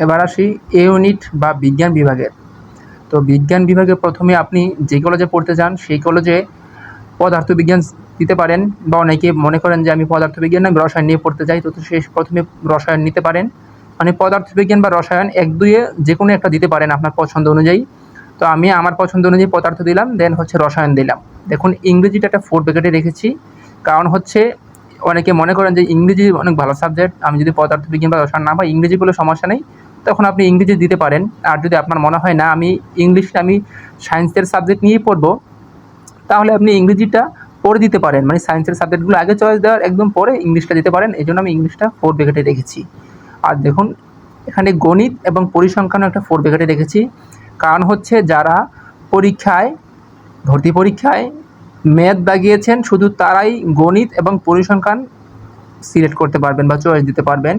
এবার আসি এ ইউনিট বা বিজ্ঞান বিভাগের। তো বিজ্ঞান বিভাগে প্রথমে আপনি যে কলেজে পড়তে চান সেই কলেজে পদার্থবিজ্ঞান দিতে পারেন, বা অনেকে মনে করেন যে আমি পদার্থবিজ্ঞান না রসায়ন নিয়ে পড়তে চাই, তো সে প্রথমে রসায়ন নিতে পারেন। মানে পদার্থবিজ্ঞান বা রসায়ন ১-২ যে কোনো একটা দিতে পারেন আপনার পছন্দ অনুযায়ী। তো আমি আমার পছন্দ অনুযায়ী পদার্থ দিলাম, দেন হচ্ছে রসায়ন দিলাম। দেখুন ইংরেজিটা একটা 4 ব্র্যাকেটে রেখেছি, কারণ হচ্ছে অনেকে মনে করেন যে ইংরেজি অনেক ভালো সাবজেক্ট, আমি যদি পদার্থবিজ্ঞান বা রসায়ন না পাই ইংরেজি বলে সমস্যা নেই, তখন আপনি ইংরেজি দিতে পারেন। আর যদি আপনার মনে হয় না আমি সায়েন্সের সাবজেক্ট নিয়েই পড়বো, তাহলে আপনি ইংরেজিটা পরে দিতে পারেন। মানে সায়েন্সের সাবজেক্টগুলো আগে চয়েস দেওয়ার একদম পরে ইংলিশটা দিতে পারেন। এই জন্য আমি ইংলিশটা 4 ব্র্যাকেটে রেখেছি। আর দেখুন এখানে গণিত এবং পরিসংখ্যানও একটা 4 ব্র্যাকেটে রেখেছি, কারণ হচ্ছে যারা পরীক্ষায় ভর্তি পরীক্ষায় ম্যাথ দাগিয়েছেন শুধু তারাই গণিত এবং পরিসংখ্যান সিলেক্ট করতে পারবেন বা চয়েস দিতে পারবেন।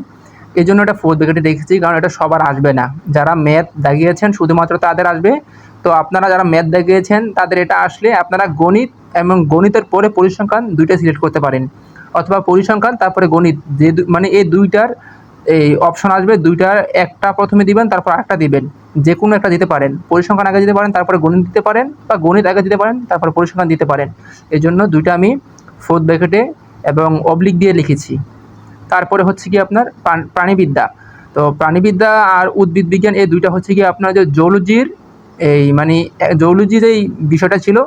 এই জন্য এটা 4 ব্র্যাকেটে রেখেছি, কারণ এটা সবার আসবে না। যারা ম্যাথ দাগিয়েছেন শুধুমাত্র তাদের আসবে। তো আপনারা যারা ম্যাথ দাগিয়েছেন তাদের এটা আসলে আপনারা গণিত এবং গণিতের পরে পরিসংখ্যান ২টা সিলেক্ট করতে পারেন, অথবা পরিসংখ্যান তারপরে গণিত, যে মানে এই ২টার এই অপশন আসবে, ২টার একটা প্রথমে দিবেন তারপর আরেকটা দিবেন। যে কোনো একটা দিতে পারেন, পরিসংখ্যান আগে দিতে পারেন তারপরে গণিত দিতে পারেন, বা গণিত আগে দিতে পারেন তারপরে পরিসংখ্যান দিতে পারেন। এই জন্য ২টা আমি 4 ব্র্যাকেটে এবং অবলিক দিয়ে লিখেছি। তারপরে হচ্ছে গিয়ে আপনার প্রাণীবিদ্যা। তো প্রাণীবিদ্যা আর উদ্ভিদ বিজ্ঞান এই ২টা হচ্ছে গিয়ে আপনার যে জুওলজির এই মানে জুওলজির এই বিষয়টা ছিল,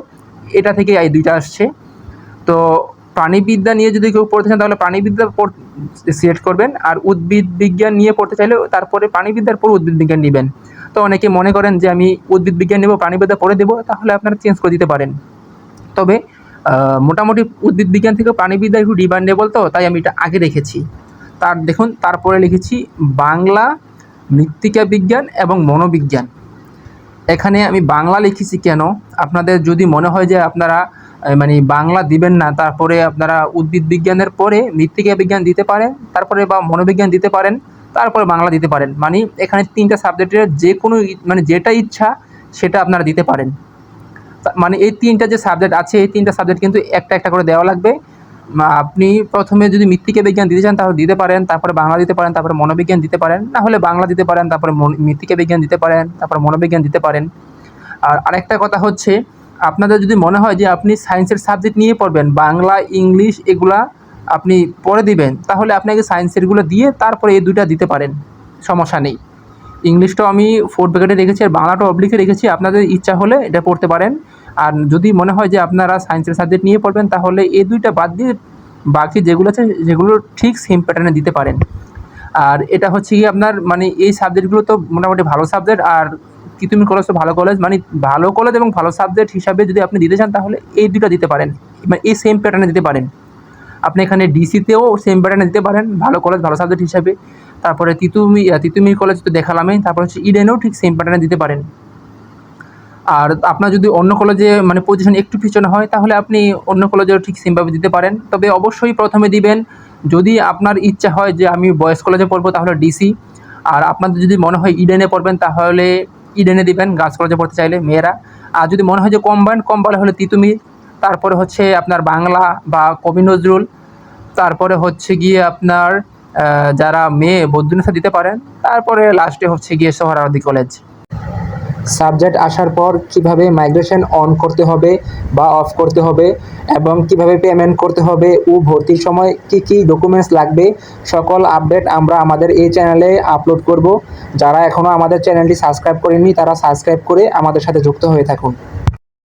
এটা থেকে এই ২টা আসছে। তো প্রাণীবিদ্যা নিয়ে যদি কেউ পড়তে চান তাহলে প্রাণীবিদ্যা সিলেক্ট করবেন, আর উদ্ভিদ বিজ্ঞান নিয়ে পড়তে চাইলে তারপরে প্রাণীবিদ্যার পর উদ্ভিদ বিজ্ঞান নেবেন। তো অনেকে মনে করেন যে আমি উদ্ভিদ বিজ্ঞান নেব প্রাণীবিদ্যা পরে দেবো, তাহলে আপনারা চেঞ্জ করে দিতে পারেন। তবে মোটামুটি উদ্ভিদ বিজ্ঞান থেকে প্রাণীবিদ্যা একটু ডিমান্ডেবল, তো তাই আমি এটা আগে রেখেছি। দেখুন তারপরে লিখেছি বাংলা, মৃত্তিকা বিজ্ঞান এবং মনোবিজ্ঞান। এখানে আমি বাংলা লিখেছি কেন, আপনাদের যদি মনে হয় যে আপনারা মানে বাংলা দিবেন না, তারপরে আপনারা উদ্ভিদ বিজ্ঞানের পরে মৃত্তিকা বিজ্ঞান দিতে পারেন, তারপরে বা মনোবিজ্ঞান দিতে পারেন, তারপরে বাংলা দিতে পারেন। মানে এখানে 3টা সাবজেক্টের যে কোনো মানে যেটা ইচ্ছা সেটা আপনারা দিতে পারেন। মানে এই 3টা যে সাবজেক্ট আছে এই 3টা সাবজেক্ট কিন্তু একটা একটা করে দেওয়া লাগবে। আপনি প্রথমে যদি মৃত্তিকা বিজ্ঞান দিতে চান তাহলে দিতে পারেন, তারপরে বাংলা দিতে পারেন, তারপরে মনোবিজ্ঞান দিতে পারেন, না হলে বাংলা দিতে পারেন, তারপরে মৃত্তিকা বিজ্ঞান দিতে পারেন, তারপরে মনোবিজ্ঞান দিতে পারেন। আর আরেকটা কথা হচ্ছে, আপনাদের যদি মনে হয় যে আপনি সায়েন্সের সাবজেক্ট নিয়ে পড়বেন, বাংলা ইংলিশ এগুলা আপনি পরে দিবেন, তাহলে আপনাকে সায়েন্সেরগুলো দিয়ে তারপরে এই 2টা দিতে পারেন, সমস্যা নেই। ইংলিশটাও আমি 4 ব্র্যাকেটে রেখেছি আর বাংলাটাও অবলিকে রেখেছি, আপনাদের ইচ্ছা হলে এটা পড়তে পারেন। আর যদি মনে হয় যে আপনারা সায়েন্সের সাবজেক্ট নিয়ে পড়বেন তাহলে এই 2টা বাদ দিয়ে বাকি যেগুলো আছে সেগুলো ঠিক সেম প্যাটার্নে দিতে পারেন। আর এটা হচ্ছে গিয়ে আপনার মানে এই সাবজেক্টগুলো তো মোটামুটি ভালো সাবজেক্ট, আর তিতুমি কলেজ তো ভালো কলেজ, মানে ভালো কলেজ এবং ভালো সাবজেক্ট হিসাবে যদি আপনি দিতে চান তাহলে এই 2টা দিতে পারেন, মানে এই সেম প্যাটার্নে দিতে পারেন। আপনি এখানে ডিসিতেও সেম প্যাটার্নে দিতে পারেন ভালো কলেজ ভালো সাবজেক্ট হিসাবে, তারপরে তিতুমি কলেজ তো দেখালামই, তারপর হচ্ছে ইডেনেও ঠিক সেম প্যাটার্নে দিতে পারেন। আর আপনার যদি অন্য কলেজে মানে পজিশন একটু পিছনে হয় তাহলে আপনি অন্য কলেজেও ঠিক সেমভাবে দিতে পারেন। তবে অবশ্যই প্রথমে দিবেন যদি আপনার ইচ্ছা হয় যে আমি বয়েজ কলেজে পড়বো তাহলে ডিসি, আর আপনাদের যদি মনে হয় ইডেনে পড়বেন তাহলে ইডেনে দিবেন গার্লস কলেজে পড়তে চাইলে মেয়েরা। আর যদি মনে হয় যে কম বলে হলে তিতুমি, তারপরে হচ্ছে আপনার বাংলা বা কবি নজরুল, তারপরে হচ্ছে গিয়ে আপনার যারা মেয়ে বদ্রুন্নেসা দিতে পারেন, তারপরে লাস্টে হচ্ছে গিয়ে সোহরাওয়ার্দী কলেজ। সাবজেক্ট আসার পর কিভাবে মাইগ্রেশন অন করতে হবে বা অফ করতে হবে এবং কিভাবে পেমেন্ট করতে হবে ও ভর্তির সময় কি কি ডকুমেন্টস লাগবে, সকল আপডেট আমরা আমাদের এই চ্যানেলে আপলোড করব। যারা এখনও আমাদের চ্যানেলটি সাবস্ক্রাইব করেননি তারা সাবস্ক্রাইব করে আমাদের সাথে যুক্ত হয়ে থাকুন।